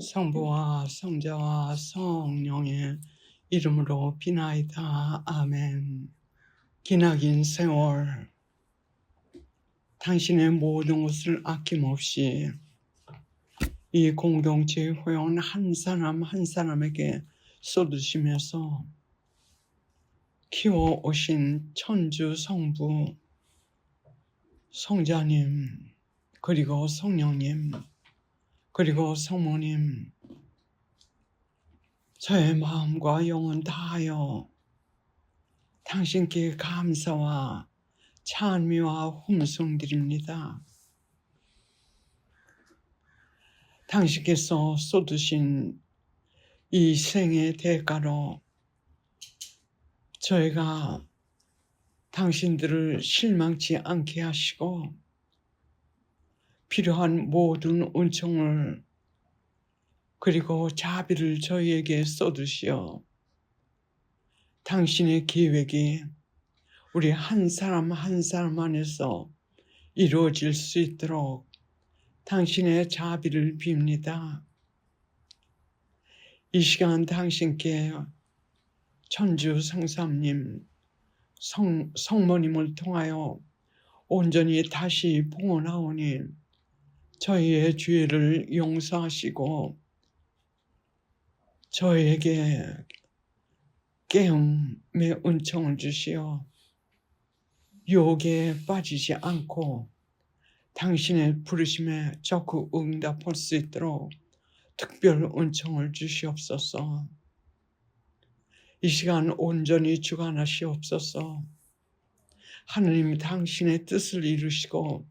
성부와 성자와 성령의 이름으로 비나이다. 아멘. 기나긴 세월 당신의 모든 것을 아낌없이 이 공동체의 회원 한 사람 한 사람에게 쏟으시면서 키워오신 천주 성부 성자님, 그리고 성령님, 그리고 성모님, 저의 마음과 영혼 다하여 당신께 감사와 찬미와 hum성드립니다. 당신께서 쏟으신 이 생의 대가로 저희가 당신들을 실망치 않게 하시고 필요한 모든 은총을 그리고 자비를 저희에게 쏟으시어 당신의 계획이 우리 한 사람 한 사람 안에서 이루어질 수 있도록 당신의 자비를 빕니다. 이 시간 당신께 천주 성삼님, 성모님을 통하여 온전히 다시 봉헌하오니 저희의 죄를 용서하시고 저희에게 깨움의 은총을 주시어 유혹에 빠지지 않고 당신의 부르심에 적극 응답할 수 있도록 특별 은총을 주시옵소서. 이 시간 온전히 주관하시옵소서. 하느님 당신의 뜻을 이루시고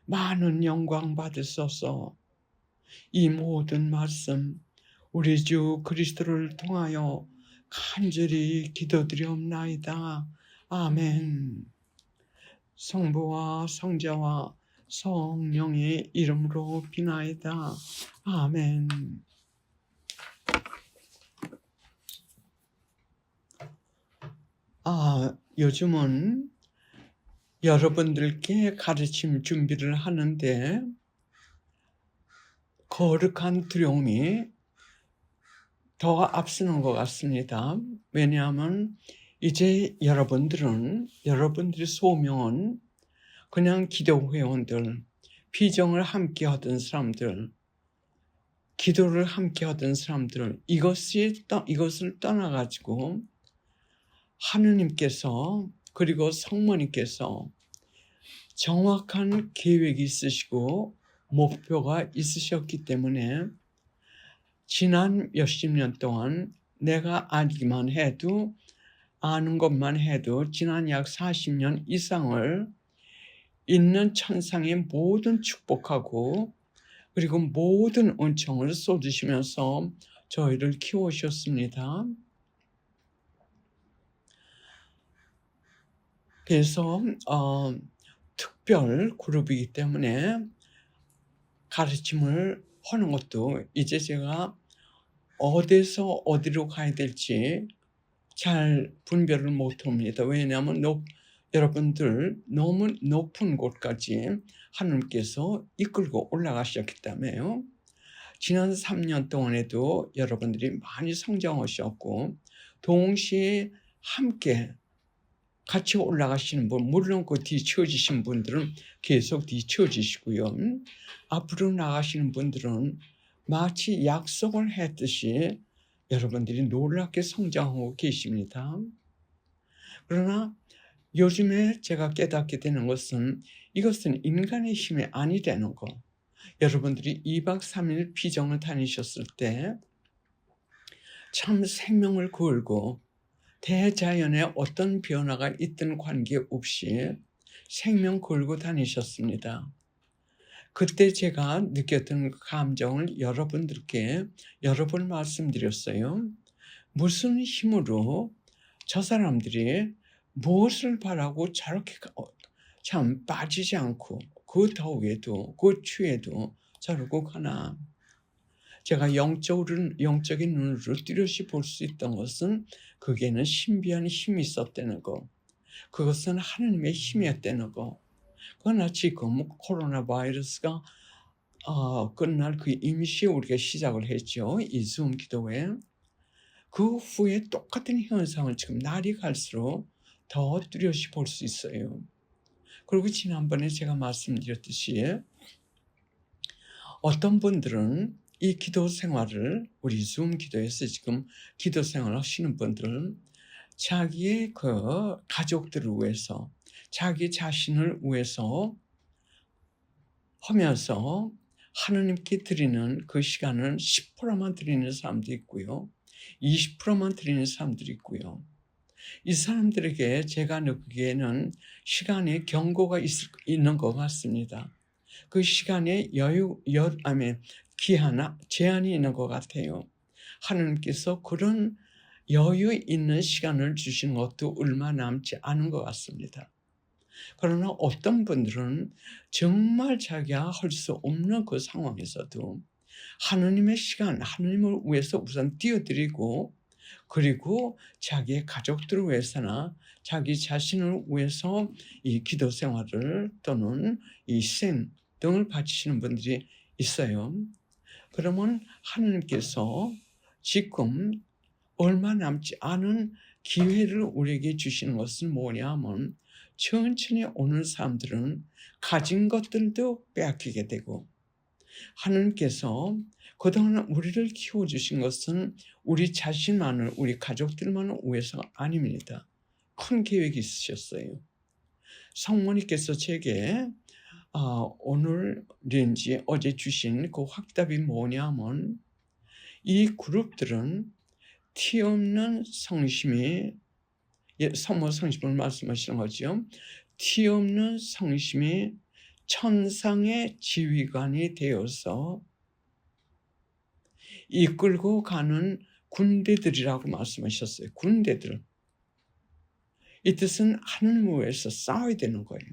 많은 영광 받으소서. 이 모든 말씀 우리 주 그리스도를 통하여 간절히 기도드리옵나이다. 아멘. 성부와 성자와 성령의 이름으로 비나이다. 아멘. 요즘은 여러분들께 가르침 준비를 하는데 거룩한 두려움이 더 앞서는 것 같습니다. 왜냐하면 이제 여러분들의 소명은 그냥 기도 회원들, 피정을 함께 하던 사람들, 기도를 함께 하던 사람들, 이것을 떠나가지고 하느님께서 그리고 성모님께서 정확한 계획이 있으시고 목표가 있으셨기 때문에 지난 몇십 년 동안 내가 아는 것만 해도 지난 약 40년 이상을 있는 천상의 모든 축복하고 그리고 모든 은총을 쏟으시면서 저희를 키우셨습니다. 그래서 특별 그룹이기 때문에 가르침을 하는 것도 이제 제가 어디서 어디로 가야 될지 잘 분별을 못합니다. 왜냐하면 여러분들 너무 높은 곳까지 하나님께서 이끌고 올라가셨기 때문에요. 지난 3년 동안에도 여러분들이 많이 성장하셨고 동시에 함께 같이 올라가시는 분, 물론 그 뒤처지신 분들은 계속 뒤처지시고요. 앞으로 나가시는 분들은 마치 약속을 했듯이 여러분들이 놀랍게 성장하고 계십니다. 그러나 요즘에 제가 깨닫게 되는 것은 이것은 인간의 힘이 아니라는 거. 여러분들이 2박 3일 피정을 다니셨을 때 참 생명을 걸고 대자연에 어떤 변화가 있든 관계없이 생명 걸고 다니셨습니다. 그때 제가 느꼈던 감정을 여러분들께 여러 번 말씀드렸어요. 무슨 힘으로 저 사람들이 무엇을 바라고 저렇게 참 빠지지 않고 그 더위에도 그 추위에도 저러고 가나. 제가 영적인 눈으로 뚜렷이 볼 수 있던 것은 그게는 신비한 힘이 있었다는 거. 그것은 하나님의 힘이었다는 거. 그러나 지금 코로나 바이러스가 끝날 그 임시에 우리가 시작을 했죠. 이 줌 기도회. 그 후에 똑같은 현상을 지금 날이 갈수록 더 뚜렷이 볼 수 있어요. 그리고 지난번에 제가 말씀드렸듯이 어떤 분들은 이 기도 생활을 우리 줌 기도에서 지금 기도 생활을 하시는 분들은 자기의 그 가족들을 위해서 자기 자신을 위해서 하면서 하느님께 드리는 그 시간은 10%만 드리는 사람도 있고요. 20%만 드리는 사람들이 있고요. 이 사람들에게 제가 느끼기에는 시간에 경고가 있는 것 같습니다. 그 시간에 기한이나 제한이 있는 것 같아요. 하나님께서 그런 여유 있는 시간을 주시는 것도 얼마 남지 않은 것 같습니다. 그러나 어떤 분들은 정말 자기가 할 수 없는 그 상황에서도 하느님의 시간, 하느님을 위해서 우선 띄워드리고 그리고 자기의 가족들을 위해서나 자기 자신을 위해서 이 기도 생활을 또는 이 희생 등을 바치시는 분들이 있어요. 그러면 하느님께서 지금 얼마 남지 않은 기회를 우리에게 주시는 것은 뭐냐 하면 천천히 오는 사람들은 가진 것들도 빼앗기게 되고 하느님께서 그동안 우리를 키워주신 것은 우리 자신만을, 우리 가족들만을 위해서가 아닙니다. 큰 계획이 있으셨어요. 성모님께서 제게 오늘인지 어제 주신 그 확답이 뭐냐면 이 그룹들은 티 없는 성심이 성모 성심을 말씀하시는 거죠. 티 없는 성심이 천상의 지휘관이 되어서 이끌고 가는 군대들이라고 말씀하셨어요. 군대들. 이 뜻은 하늘을 위해서 싸워야 되는 거예요.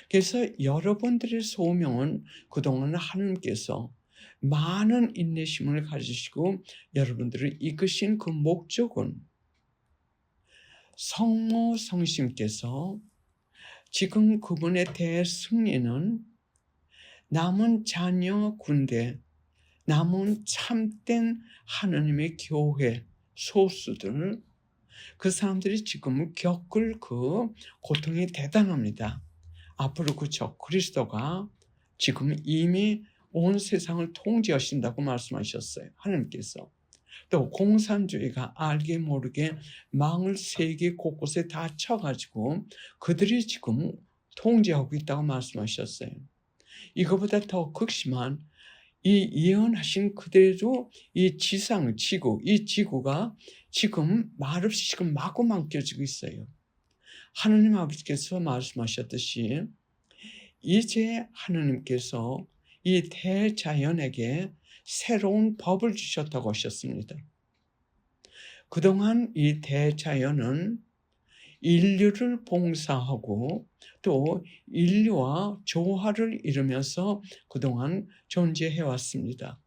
그래서 여러분들의 소명은 그동안 하나님께서 많은 인내심을 가지시고 여러분들을 이끄신 그 목적은 성모 성심께서 지금 그분의 대승리는 남은 자녀 군대, 남은 참된 하나님의 교회 소수들, 그 사람들이 지금 겪을 그 고통이 대단합니다. 앞으로 그 적그리스도가 지금 이미 온 세상을 통제하신다고 말씀하셨어요. 하나님께서. 또 공산주의가 알게 모르게 망을 세계 곳곳에 다 쳐가지고 그들이 지금 통제하고 있다고 말씀하셨어요. 이거보다 더 극심한 이 예언하신 그대로 이 지구, 이 지구가 지금 말없이 지금 마구 망겨지고 있어요. 하느님 아버지께서 말씀하셨듯이 이제 하느님께서 이 대자연에게 새로운 법을 주셨다고 하셨습니다. 그동안 이 대자연은 인류를 봉사하고 또 인류와 조화를 이루면서 그동안 존재해 왔습니다.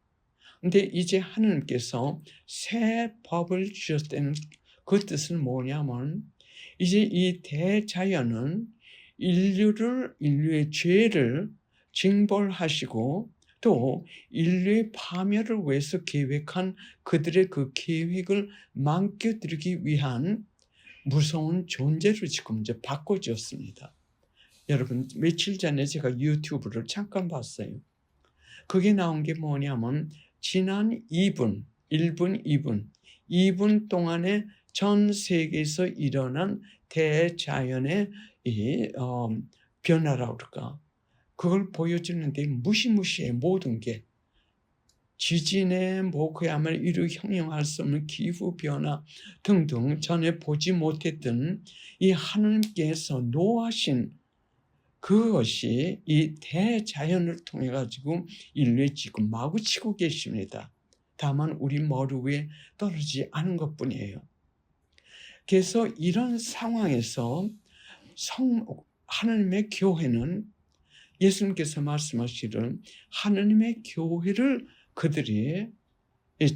그런데 이제 하느님께서 새 법을 주셨다는 그 뜻은 뭐냐면 이제 이 대자연은 인류의 죄를 징벌하시고 또 인류의 파멸을 위해서 계획한 그들의 그 계획을 망겨드리기 위한 무서운 존재로 지금 이제 바꿔주었습니다. 여러분, 며칠 전에 제가 유튜브를 잠깐 봤어요. 그게 나온 게 뭐냐면 지난 1분, 2분 동안에 전 세계에서 일어난 대자연의 변화라고 그럴까. 그걸 보여주는데 무시무시해 모든 게. 지진에 그야말로 이루 형용할 수 없는 기후변화 등등 전에 보지 못했던 이 하나님께서 노하신 그것이 이 대자연을 통해 가지고 인류에 지금 마구 치고 계십니다. 다만 우리 머리 위에 떨어지지 않은 것뿐이에요. 그래서 이런 상황에서 하나님의 교회는 예수님께서 말씀하시기를 하나님의 교회를 그들이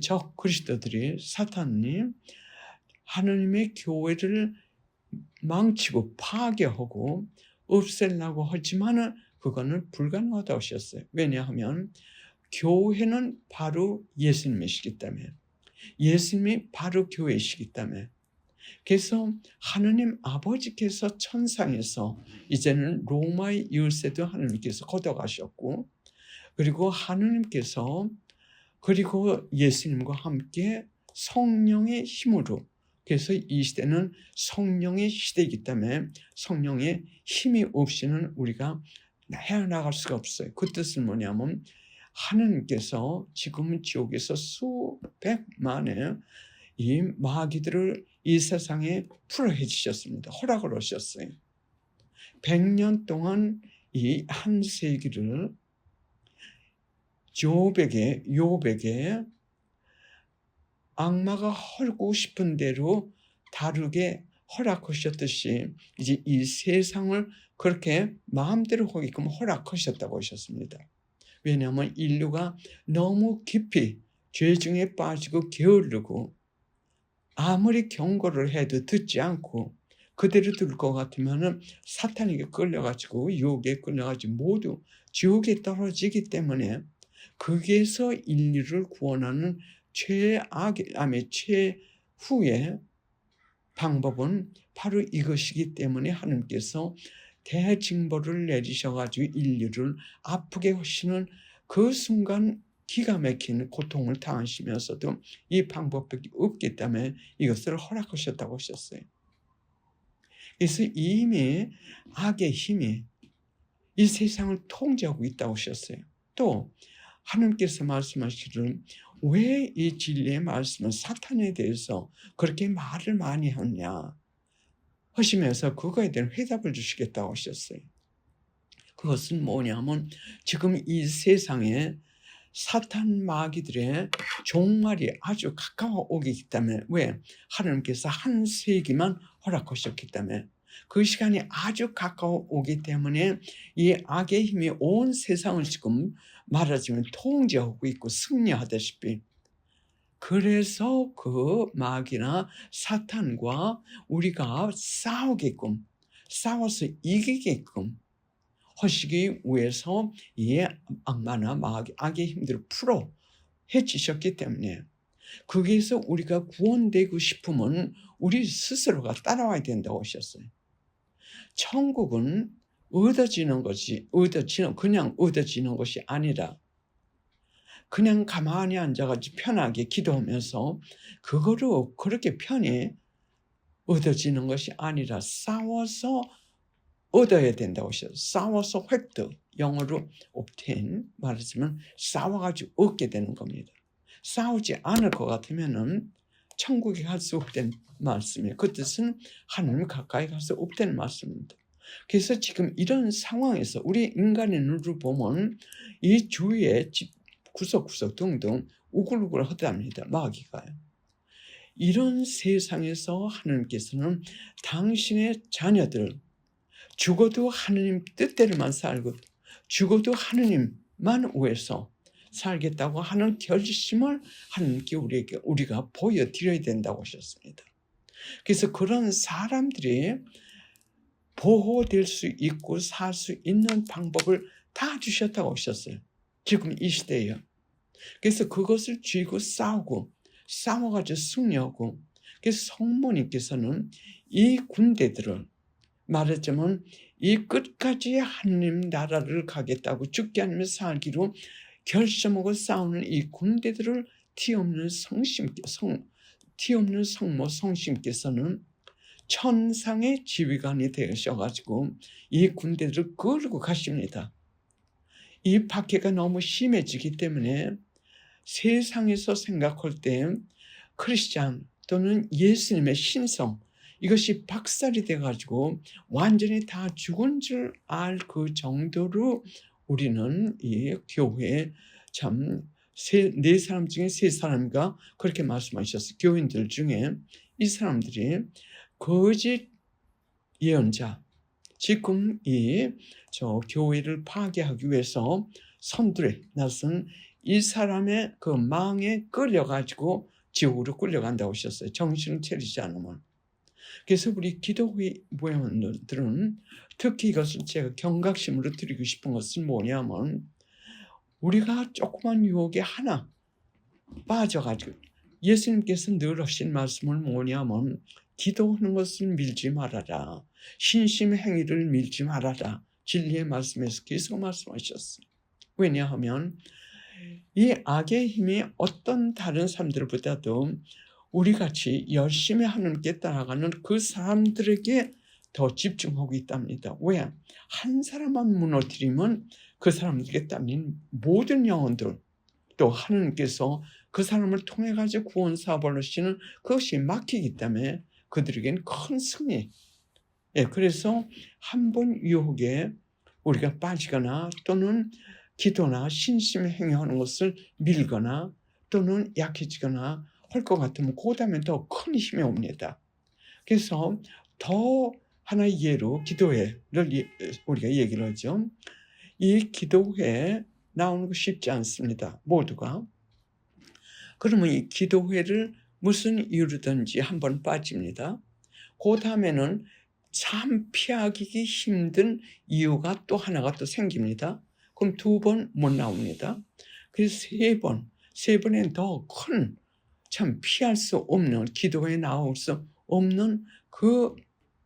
적 그리스도들이 사탄이 하나님의 교회를 망치고 파괴하고 없애려고 하지만 그거는 불가능하다고 하셨어요. 왜냐하면 교회는 바로 예수님이시기 때문에, 예수님이 바로 교회이시기 때문에. 그래서 하느님 아버지께서 천상에서 이제는 로마의 열쇠도 하느님께서 걷어가셨고, 그리고 하느님께서 그리고 예수님과 함께 성령의 힘으로, 그래서 이 시대는 성령의 시대이기 때문에 성령의 힘이 없이는 우리가 헤어나갈 수가 없어요. 그 뜻은 뭐냐면 하느님께서 지금 지옥에서 수백만의 이 마귀들을 이 세상에 풀어해 주셨습니다. 허락을 하셨어요. 100년 동안 이 한 세기를 욥에게 악마가 헐고 싶은 대로 다르게 허락하셨듯이 이제 이 세상을 그렇게 마음대로 하게끔 허락하셨다고 하셨습니다. 왜냐하면 인류가 너무 깊이 죄 중에 빠지고 게으르고 아무리 경고를 해도 듣지 않고 그대로 들 것 같으면 사탄에게 끌려가지고 유혹에 끌려가지고 모두 지옥에 떨어지기 때문에, 거기에서 인류를 구원하는 최후의 방법은 바로 이것이기 때문에 하나님께서 대징벌을 내리셔가지고 인류를 아프게 하시는 그 순간 기가 막힌 고통을 당하시면서도 이 방법밖에 없기 때문에 이것을 허락하셨다고 하셨어요. 그래서 이미 악의 힘이 이 세상을 통제하고 있다고 하셨어요. 또 하나님께서 말씀하시기를 왜 이 진리의 말씀은 사탄에 대해서 그렇게 말을 많이 하냐 하시면서 그거에 대한 회답을 주시겠다고 하셨어요. 그것은 뭐냐면 지금 이 세상에 사탄 마귀들의 종말이 아주 가까워 오기 때문에, 왜? 하나님께서 한 세기만 허락하셨기 때문에, 그 시간이 아주 가까워 오기 때문에 이 악의 힘이 온 세상을 지금 말하자면 통제하고 있고 승리하다시피, 그래서 그 마귀나 사탄과 우리가 싸우게끔, 싸워서 이기게끔 하시기 위해서 이 악마나 마귀, 악의 힘들을 풀어 해주셨기 때문에, 거기에서 우리가 구원되고 싶으면 우리 스스로가 따라와야 된다고 하셨어요. 천국은 얻어지는 것이, 그냥 얻어지는 것이 아니라 그냥 가만히 앉아가지고 편하게 기도하면서 그거로 그렇게 편히 얻어지는 것이 아니라 싸워서 얻어야 된다고 하셨어요. 싸워서 획득, 영어로 obtain, 말하자면 싸워가지고 얻게 되는 겁니다. 싸우지 않을 것 같으면은 천국에 갈 수 없다는 말씀이에요. 그 뜻은 하나님 가까이 갈 수 없다는 말씀입니다. 그래서 지금 이런 상황에서 우리 인간의 눈으로 보면 이 주위에 구석구석 등등 우글우글 하답니다. 마귀가요. 이런 세상에서 하나님께서는 당신의 자녀들, 죽어도 하느님 뜻대로만 살고 죽어도 하느님만 위해서 살겠다고 하는 결심을 하나님께 우리가 보여드려야 된다고 하셨습니다. 그래서 그런 사람들이 보호될 수 있고 살 수 있는 방법을 다 주셨다고 하셨어요. 지금 이 시대에요. 그래서 그것을 쥐고 싸워가지고 승리하고, 그래서 성모님께서는 이 군대들을 말하자면 이 끝까지 하느님 나라를 가겠다고 죽게 아니면 살기로 결심하고 싸우는 이 군대들을 티없는 성모 성심께서는 천상의 지휘관이 되셔가지고 이 군대들을 끌고 가십니다. 이 박해가 너무 심해지기 때문에 세상에서 생각할 때 크리스찬 또는 예수님의 신성, 이것이 박살이 돼가지고 완전히 다 죽은 줄 알 그 정도로 우리는 이 교회에 참 네 사람 중에 세 사람과 그렇게 말씀하셨어요. 교인들 중에 이 사람들이 거짓 예언자, 지금 저 교회를 파괴하기 위해서 선두에 나선 이 사람의 그 망에 끌려가지고 지옥으로 끌려간다고 하셨어요. 정신을 차리지 않으면. 그래서 우리 기도회 회원들은 특히 이것을 제가 경각심으로 드리고 싶은 것은 뭐냐면, 우리가 조그만 유혹에 하나 빠져가지고, 예수님께서 늘 하신 말씀은 뭐냐면, 기도하는 것을 밀지 말아라, 신심의 행위를 밀지 말아라, 진리의 말씀에서 계속 말씀하셨어요. 왜냐하면 이 악의 힘이 어떤 다른 사람들보다도 우리같이 열심히 하나님께 따라가는 그 사람들에게 더 집중하고 있답니다. 왜? 한 사람만 무너뜨리면 그 사람들에게 딸린 모든 영혼들, 또 하나님께서 그 사람을 통해 가지고 구원 사업을 하시는 그것이 막히기 때문에 그들에게는 큰 승리. 그래서 한 번 유혹에 우리가 빠지거나 또는 기도나 신심 행위하는 것을 밀거나 또는 약해지거나 할 것 같으면 그 다음에 더 큰 힘이 옵니다. 그래서 더 하나의 예로 기도회를 우리가 얘기를 하죠. 이 기도회에 나오는 거 쉽지 않습니다. 모두가. 그러면 이 기도회를 무슨 이유로든지 한번 빠집니다. 그 다음에는 참 피하기 힘든 이유가 또 하나가 또 생깁니다. 그럼 2번 못 나옵니다. 그래서 3번엔 더 큰, 참 피할 수 없는, 기도에 나올 수 없는 그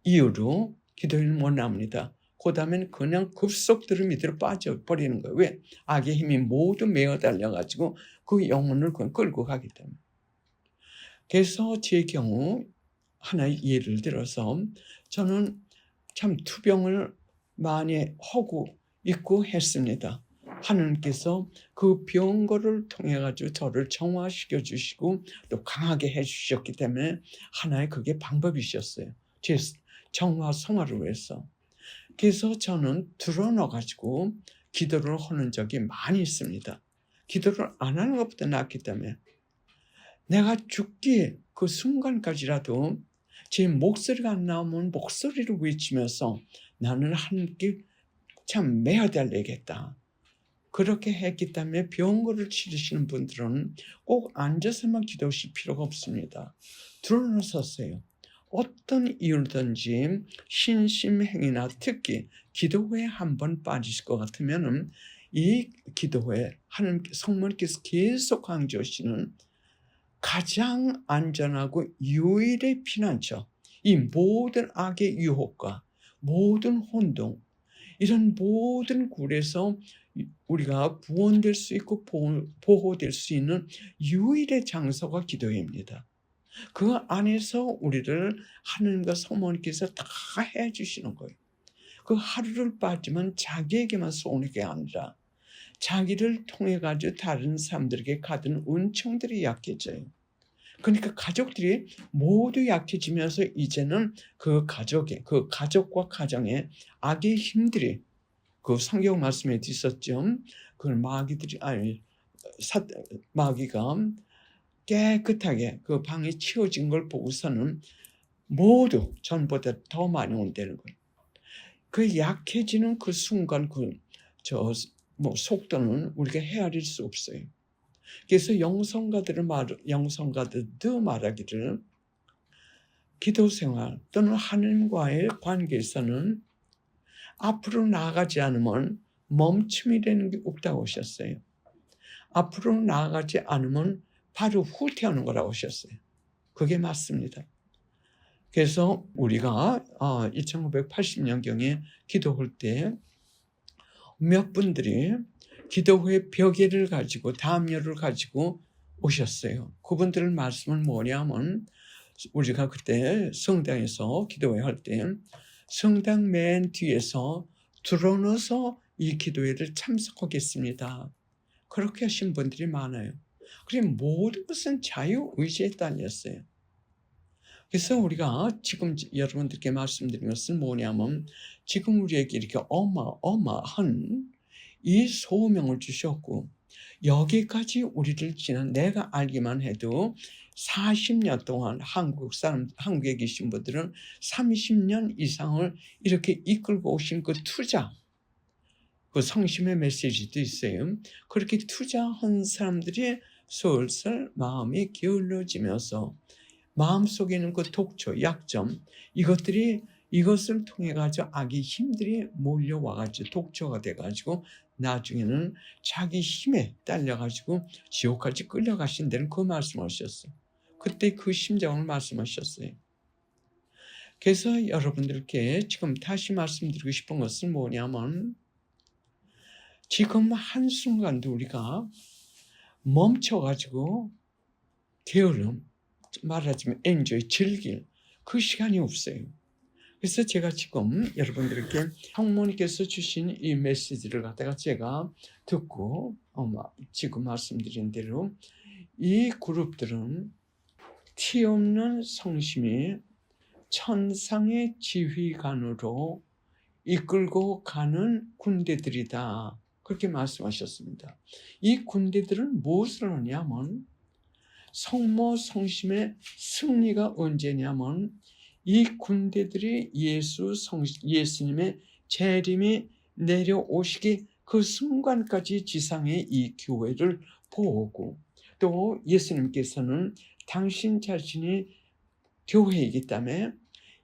이유로 기도에는 못 나옵니다. 그 다음에는 그냥 급속도로 밑으로 빠져버리는 거예요. 왜? 악의 힘이 모두 메어 달려가지고 그 영혼을 그냥 끌고 가기 때문에. 그래서 제 경우 하나의 예를 들어서 저는 참 투병을 많이 하고 있고 했습니다. 하나님께서 그 병거를 통해 가지고 저를 정화시켜 주시고 또 강하게 해 주셨기 때문에 하나의 그게 방법이셨어요. 제 정화 성화를 위해서. 그래서 저는 드러나 가지고 기도를 하는 적이 많이 있습니다. 기도를 안 하는 것보다 낫기 때문에 내가 죽기 그 순간까지라도 제 목소리가 안 나오면 목소리를 외치면서 나는 하나님께 참 매어달리겠다. 그렇게 했기 때문에 병거를 치르시는 분들은 꼭 앉아서만 기도하실 필요가 없습니다. 드러나서세요. 어떤 이유든지 신심행위나 특히 기도회에 한번 빠지실 것 같으면 이 기도회 하나님 성령께서 계속 강조하시는 가장 안전하고 유일의 피난처, 이 모든 악의 유혹과 모든 혼동, 이런 모든 굴에서 우리가 구원될 수 있고 보호될 수 있는 유일의 장소가 기도회입니다. 그 안에서 우리를 하나님과 성모님께서 다 해주시는 거예요. 그 하루를 빠지면 자기에게만 쏘는 게 아니라 자기를 통해 가지고 다른 사람들에게 가던 은총들이 약해져요. 그러니까 가족들이 모두 약해지면서 이제는 그 가족과 가정의 악의 힘들이, 그 성경 말씀에 있었죠. 그 마귀가 깨끗하게 그 방이 치워진 걸 보고서는 모두 전보다 더 많이 온다는 거예요. 그 약해지는 그 순간 속도는 우리가 헤아릴 수 없어요. 그래서 영성가들도 말하기를 기도 생활 또는 하나님과의 관계에서는 앞으로 나아가지 않으면 멈춤이 되는 게 없다고 하셨어요. 앞으로 나아가지 않으면 바로 후퇴하는 거라고 하셨어요. 그게 맞습니다. 그래서 우리가 1980년경에 기도할 때 몇 분들이 기도회 벽예를 가지고 담요를 가지고 오셨어요. 그분들 말씀은 뭐냐면 우리가 그때 성당에서 기도회 할 때 성당 맨 뒤에서 드러나서 이 기도회를 참석하겠습니다. 그렇게 하신 분들이 많아요. 그리고 모든 것은 자유의지에 딸렸어요. 그래서 우리가 지금 여러분들께 말씀드린 것은 뭐냐면 지금 우리에게 이렇게 어마어마한 이 소명을 주셨고 여기까지 우리를 지난 내가 알기만 해도 40년 동안 한국에 계신 분들은 30년 이상을 이렇게 이끌고 오신 그 투자, 그 성심의 메시지도 있어요. 그렇게 투자한 사람들이 슬슬 마음이 기울어지면서 마음속에 있는 그 독초, 약점, 이것을 통해 가지고 악의 힘들이 몰려와 가지고 독초가 돼 가지고 나중에는 자기 힘에 딸려 가지고 지옥까지 끌려가신다는 그 말씀을 하셨어요. 그때 그 심정을 말씀하셨어요. 그래서 여러분들께 지금 다시 말씀드리고 싶은 것은 뭐냐면, 지금 한순간도 우리가 멈춰가지고 게으름, 말하자면 엔조이, 즐길 그 시간이 없어요. 그래서 제가 지금 여러분들께 성모님께서 주신 이 메시지를 갖다가 제가 듣고 지금 말씀드린 대로 이 그룹들은 티 없는 성심이 천상의 지휘관으로 이끌고 가는 군대들이다, 그렇게 말씀하셨습니다. 이 군대들은 무엇을 하냐면, 성모 성심의 승리가 언제냐면, 이 군대들이 예수님의 재림이 내려오시기 그 순간까지 지상의 이 교회를 보고, 또 예수님께서는 당신 자신이 교회이기 때문에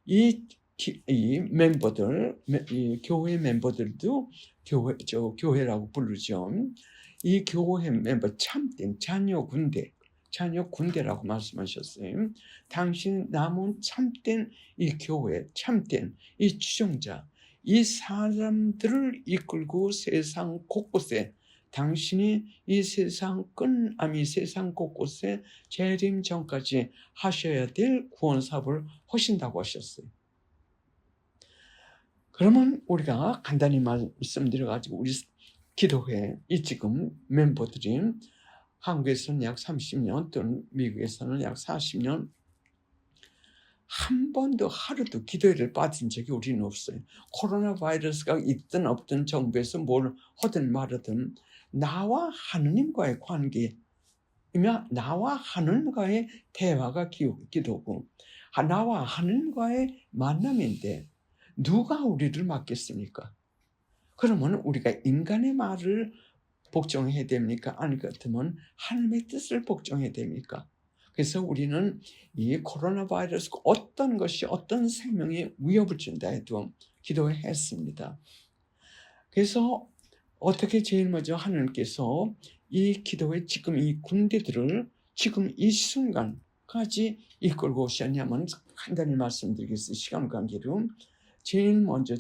이 멤버들, 이 교회 멤버들도 교회라고 부르죠. 이 교회 멤버, 참된 자녀 군대라고 말씀하셨어요. 당신 남은 참된 이 교회, 참된 이 추종자, 이 사람들을 이끌고 세상 곳곳에, 당신이 이 세상 끝남이 세상 곳곳에 재림 전까지 하셔야 될 구원 사업을 하신다고 하셨어요. 그러면 우리가 간단히 말씀드려가지고, 우리 기도회 이 지금 멤버들이 한국에서는 약 30년, 또는 미국에서는 약 40년, 한 번도 하루도 기도회를 빠진 적이 우리는 없어요. 코로나 바이러스가 있든 없든, 정부에서 뭘 하든 말하든, 나와 하느님과의 관계이며 나와 하느님과의 대화가 기도고, 나와 하느님과의 만남인데 누가 우리를 맡겠습니까? 그러면 우리가 인간의 말을 복종해야 됩니까? 아니 같으면 하나님의 뜻을 복종해야 됩니까? 그래서 우리는 이 코로나 바이러스, 어떤 것이 어떤 생명에 위협을 준다 해도 기도했습니다. 그래서 어떻게 제일 먼저 하나님께서 이 기도회 지금 이 군대들을 지금 이 순간까지 이끌고 오셨냐면, 간단히 말씀드리겠습니다. 시간 관계로 제일 먼저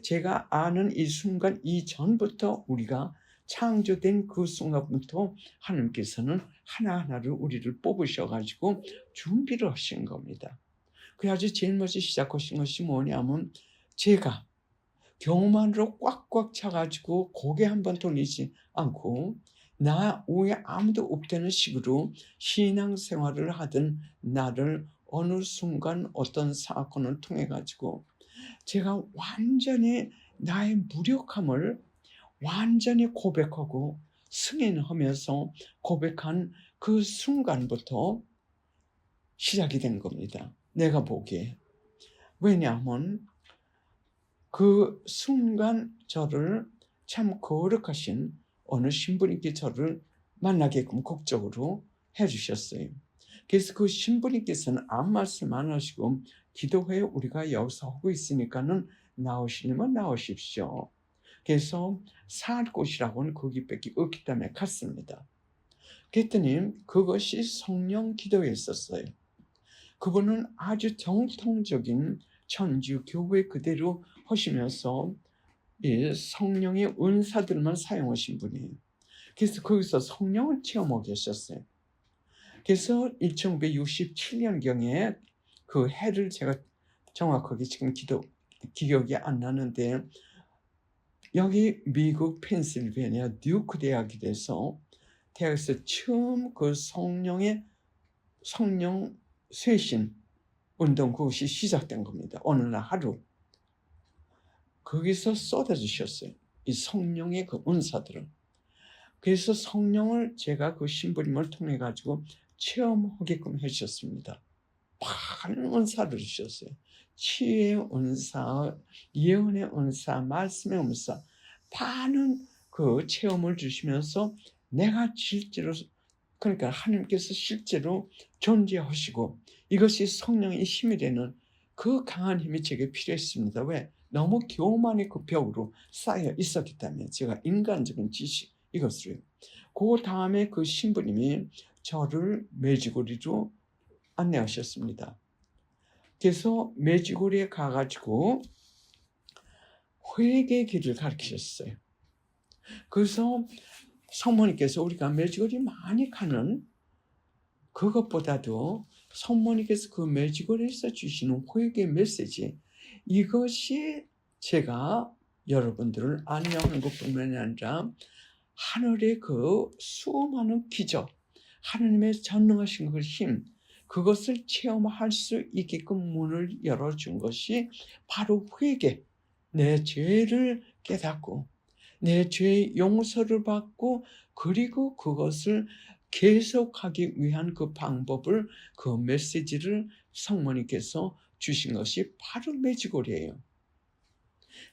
제가 아는 이 순간 이전부터, 우리가 창조된 그 순간부터 하나님께서는 하나하나를 우리를 뽑으셔가지고 준비를 하신 겁니다. 그래가지고 제일 먼저 시작하신 것이 뭐냐면, 제가 교만으로 꽉꽉 차가지고 고개 한번 돌리지 않고 나 외에 아무도 없다는 식으로 신앙생활을 하던 나를 어느 순간 어떤 사건을 통해 가지고 제가 완전히 나의 무력함을 완전히 고백하고 승인하면서 고백한 그 순간부터 시작이 된 겁니다. 내가 보기에. 왜냐하면 그 순간 저를 참 거룩하신 어느 신부님께 저를 만나게끔 곡적으로 해주셨어요. 그래서 그 신부님께서는 아무 말씀 안 하시고, 기도회 우리가 여기서 하고 있으니까는 나오시려면 나오십시오. 그래서 살 곳이라고는 거기밖에 없기 때문에 갔습니다. 그랬더니 그것이 성령 기도회였었어요. 그분은 아주 정통적인 천주 교회 그대로 하시면서 이 성령의 은사들만 사용하신 분이에요. 그래서 거기서 성령을 체험하고 계셨어요. 그래서 1967년경에 그 해를 제가 정확하게 지금 기억이 안 나는데, 여기 미국 펜실베니아 듀크 대학이 돼서 대학에서 처음 그 성령 쇄신 운동, 그것이 시작된 겁니다. 어느 날 하루 거기서 쏟아주셨어요, 이 성령의 그 은사들을. 그래서 성령을 제가 그 신부님을 통해 가지고 체험하게끔 해주셨습니다. 많은 은사를 주셨어요. 치유의 은사, 예언의 은사, 말씀의 은사, 많은 그 체험을 주시면서 내가 실제로 그러니까 하나님께서 실제로 존재하시고 이것이 성령의 힘이 되는 그 강한 힘이 제게 필요했습니다. 왜? 너무 교만의 그 벽으로 쌓여 있었기 때문에 제가 인간적인 지식 이것을요. 그 다음에 그 신부님이 저를 메지고리로 안내하셨습니다. 그래서 메지고리에 가가지고 회개 길을 가르치셨어요. 그래서 성모님께서 우리가 메지고리 많이 가는 그것보다도 성모님께서 그 메지고리에서 주시는 회개 메시지, 이것이 제가 여러분들을 안녕하는 것뿐만이 아니라 하늘의 그 수많은 기적, 하나님의 전능하신 그 힘, 그것을 체험할 수 있게끔 문을 열어준 것이 바로 회개, 내 죄를 깨닫고 내 죄의 용서를 받고 그리고 그것을 계속하기 위한 그 방법을, 그 메시지를 성모님께서 주신 것이 바로 메지고리예요.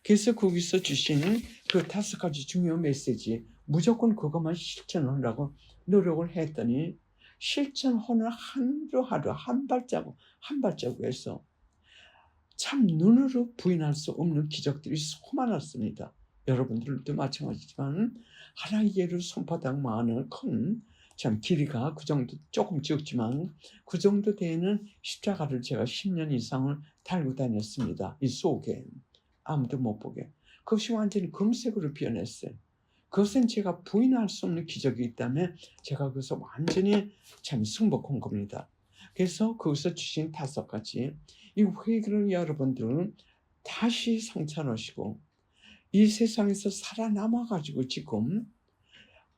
그래서 거기서 주신 그 5가지 중요한 메시지, 무조건 그것만 실천하려고 노력을 했더니 실천하는 하루하루 한 발자국 한 발자국에서 참 눈으로 부인할 수 없는 기적들이 수많았습니다. 여러분들도 마찬가지지만 하나의 예를 손바닥만한 큰 참 길이가 그 정도, 조금 적지만 그 정도 되는 십자가를 제가 10년 이상을 달고 다녔습니다. 이 속에 아무도 못 보게. 그것이 완전히 금색으로 변했어요. 그것은 제가 부인할 수 없는 기적이 있다면 제가 그것을 완전히 참 승복한 겁니다. 그래서 거기서 주신 5가지 이 회개를 여러분들은 다시 성찰하시고 이 세상에서 살아남아가지고 지금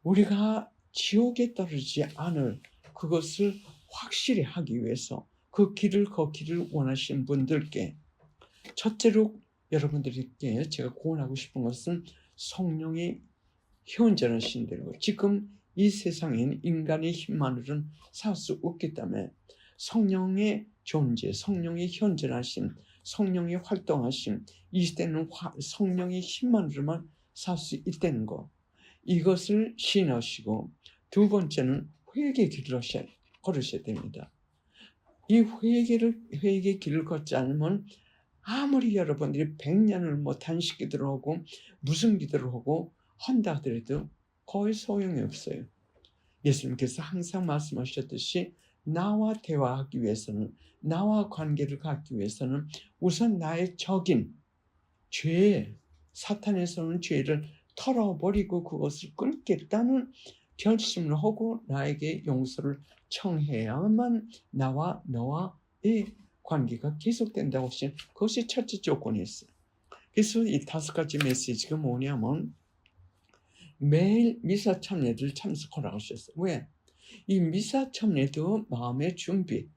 우리가 지옥에 떨어지지 않을 그것을 확실히 하기 위해서 그 길을 걷기를 원하시는 분들께 첫째로 여러분들께 제가 고언하고 싶은 것은 성령의 현존하신 대로 지금 이 세상엔 인간의 힘만으로는 살 수 없기 때문에 성령의 존재, 성령의 현존하심, 성령의 활동하심, 이 시대는 성령의 힘만으로만 살 수 있다는 것, 이것을 신하시고 두 번째는 회개 길을 걸으셔야 됩니다. 이 회개 길을 걷지 않으면 아무리 여러분들이 100년을 뭐 단식기도를 하고 무슨 기도를 하고 한다 하더라도 거의 소용이 없어요. 예수님께서 항상 말씀하셨듯이 나와 대화하기 위해서는, 나와 관계를 갖기 위해서는 우선 나의 적인 죄, 사탄에서는 죄를 털어버리고 그것을 끊겠다는 결심을 하고 나에게 용서를 청해야만 나와 너와의 관계가 계속된다고 하신 그것이 첫째 조건이었어요. 그래서 이 5가지 메시지가 뭐냐면 매일 미사 참례를 참석하라고 하셨어요. 왜? 이 미사 참례도 마음의 준비,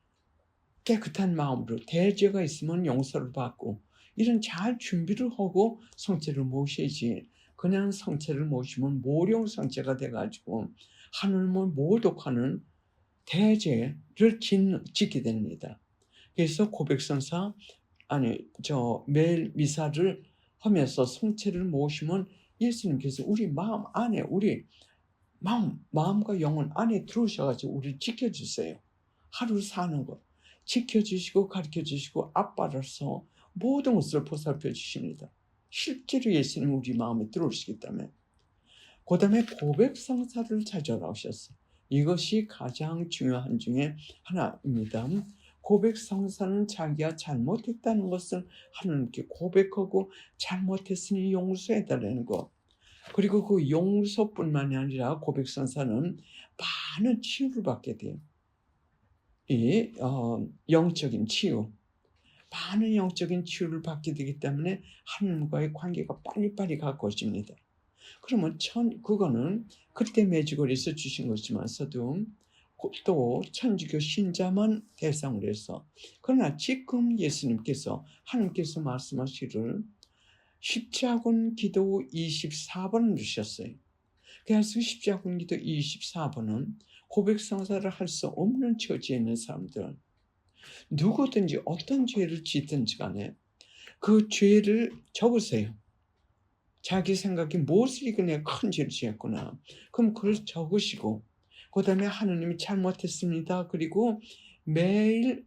깨끗한 마음으로 대죄가 있으면 용서를 받고 이런 잘 준비를 하고 성체를 모셔야지, 그냥 성체를 모시면 모룡성체가 돼가지고 하늘을 모독하는 대죄를 짓게 됩니다. 그래서 고백선사 매일 미사를 하면서 성체를 모시면 예수님께서 우리 마음 안에, 우리 마음과 영혼 안에 들어오셔가지고 우리를 지켜주세요. 하루 사는 것 지켜주시고 가르쳐주시고 아빠로서 모든 것을 보살펴 주십니다. 실제로 예수님 우리 마음에 들어오시기 때문에. 그 다음에 고백성사를 찾아라 하셨어요. 이것이 가장 중요한 중에 하나입니다. 고백성사는 자기가 잘못했다는 것을 하나님께 고백하고 잘못했으니 용서해달라는 것. 그리고 그 용서뿐만이 아니라 고백성사는 많은 치유를 받게 돼요. 이 영적인 치유, 많은 영적인 치유를 받게 되기 때문에 하나님과의 관계가 빨리빨리 가까워집니다. 그러면 그거는 그때 메지고리에서 주신 것이면서도 또 천주교 신자만 대상으로 해서, 그러나 지금 예수님께서 하나님께서 말씀하시기를 십자군 기도 24번을 주셨어요. 그래서 십자군 기도 24번은 고백성사를 할 수 없는 처지에 있는 사람들, 누구든지 어떤 죄를 짓든지 간에 그 죄를 적으세요. 자기 생각이 무엇을 이거 내가 큰 죄를 지었구나. 그럼 그걸 적으시고 그 다음에 하느님이 잘못했습니다. 그리고 매일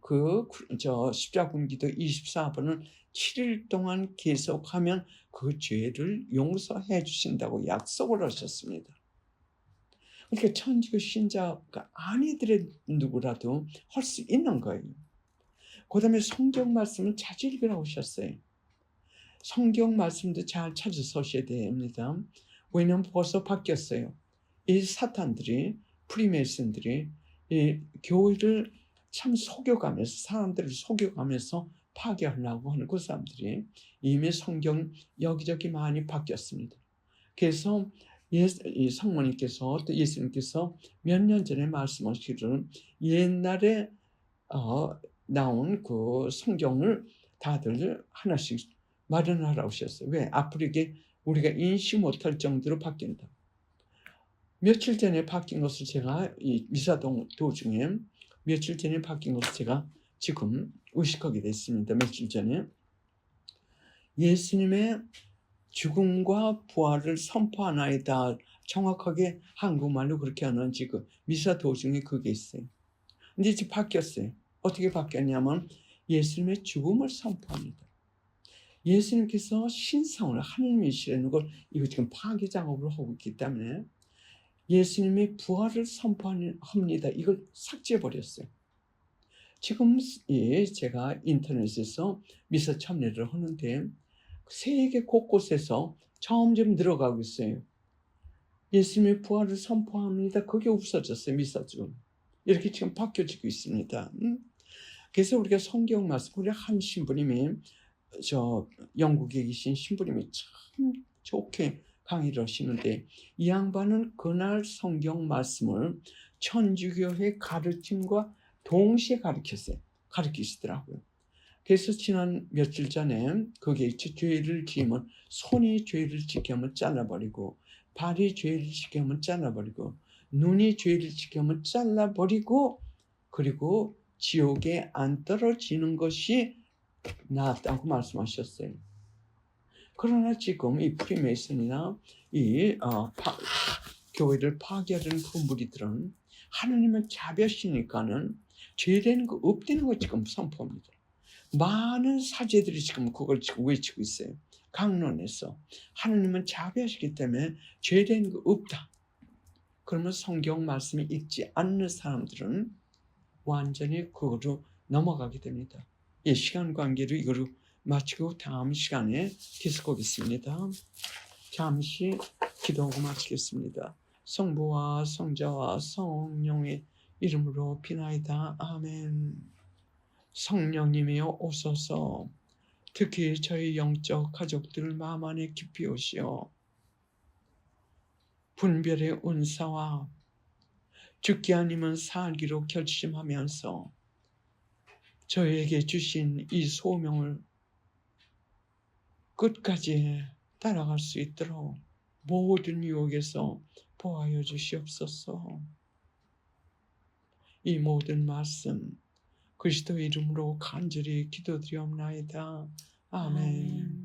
십자군기도 24번을 7일 동안 계속하면 그 죄를 용서해 주신다고 약속을 하셨습니다. 그러니까 천주교 신자가 아니더라도 누구라도 할 수 있는 거예요. 그 다음에 성경 말씀은 자주 읽으라고 하셨어요. 성경 말씀도 잘 찾아서 오셔야 됩니다. 왜냐하면 벌써 바뀌었어요. 이 사탄들이, 프리메이슨들이 이 교회를 참 속여가면서, 사람들을 속여가면서 파괴하려고 하는 그 사람들이 이미 성경 여기저기 많이 바뀌었습니다. 그래서 이 성모님께서 또 예수님께서 몇 년 전에 말씀하시기를 옛날에 나온 그 성경을 다들 하나씩 마련하라고 하셨어요. 왜? 앞으로 이게 우리가 인식 못할 정도로 바뀐다. 며칠 전에 바뀐 것을 제가 이 미사 도중에 며칠 전에 바뀐 것을 제가 지금 의식하게 됐습니다. 며칠 전에 예수님의 죽음과 부활을 선포하나이다. 정확하게 한국말로 그렇게 하는지 그 미사 도중에 그게 있어요. 근데 이제 바뀌었어요. 어떻게 바뀌었냐면 예수님의 죽음을 선포합니다. 예수님께서 신성을 하나님이시라는 걸 이거 지금 파괴 작업을 하고 있기 때문에 예수님의 부활을 선포합니다. 이걸 삭제해버렸어요. 지금 제가 인터넷에서 미사 참여를 하는데 세계 곳곳에서 점점 늘어가고 있어요. 예수님의 부활을 선포합니다. 그게 없어졌어요. 미사 지금. 이렇게 지금 바뀌어지고 있습니다. 그래서 우리가 성경 말씀, 우리 한 신부님이 영국에 계신 신부님이 참 좋게 강의를 하시는데 이 양반은 그날 성경 말씀을 천주교의 가르침과 동시에 가르치시더라고요. 그래서 지난 며칠 전에 거기에 죄를 지으면 손이 죄를 지게 하면 잘라버리고 발이 죄를 지게 하면 잘라버리고 눈이 죄를 지게 하면 잘라버리고 그리고 지옥에 안 떨어지는 것이 낫다고 말씀하셨어요. 그러나 지금 이 프리메이슨이나 교회를 파괴하는 그 무리들은 하나님은 자비하시니까는 죄되는 거 없다는 거 지금 선포합니다. 많은 사제들이 지금 그걸 지금 외치고 있어요. 강론에서 하나님은 자비하시기 때문에 죄되는 거 없다. 그러면 성경 말씀이 읽지 않는 사람들은 완전히 그거로 넘어가게 됩니다. 예, 시간 관계로 이거를 마치고 다음 시간에 계속하겠습니다. 잠시 기도하고 마치겠습니다. 성부와 성자와 성령의 이름으로 비나이다. 아멘. 성령님이여 오소서. 특히 저희 영적 가족들 마음 안에 깊이 오시어 분별의 은사와 죽기 아니면 살기로 결심하면서 저에게 주신 이 소명을 끝까지 따라갈 수 있도록 모든 유혹에서 보호하여 주시옵소서. 이 모든 말씀 그리스도의 이름으로 간절히 기도드리옵나이다. 아멘.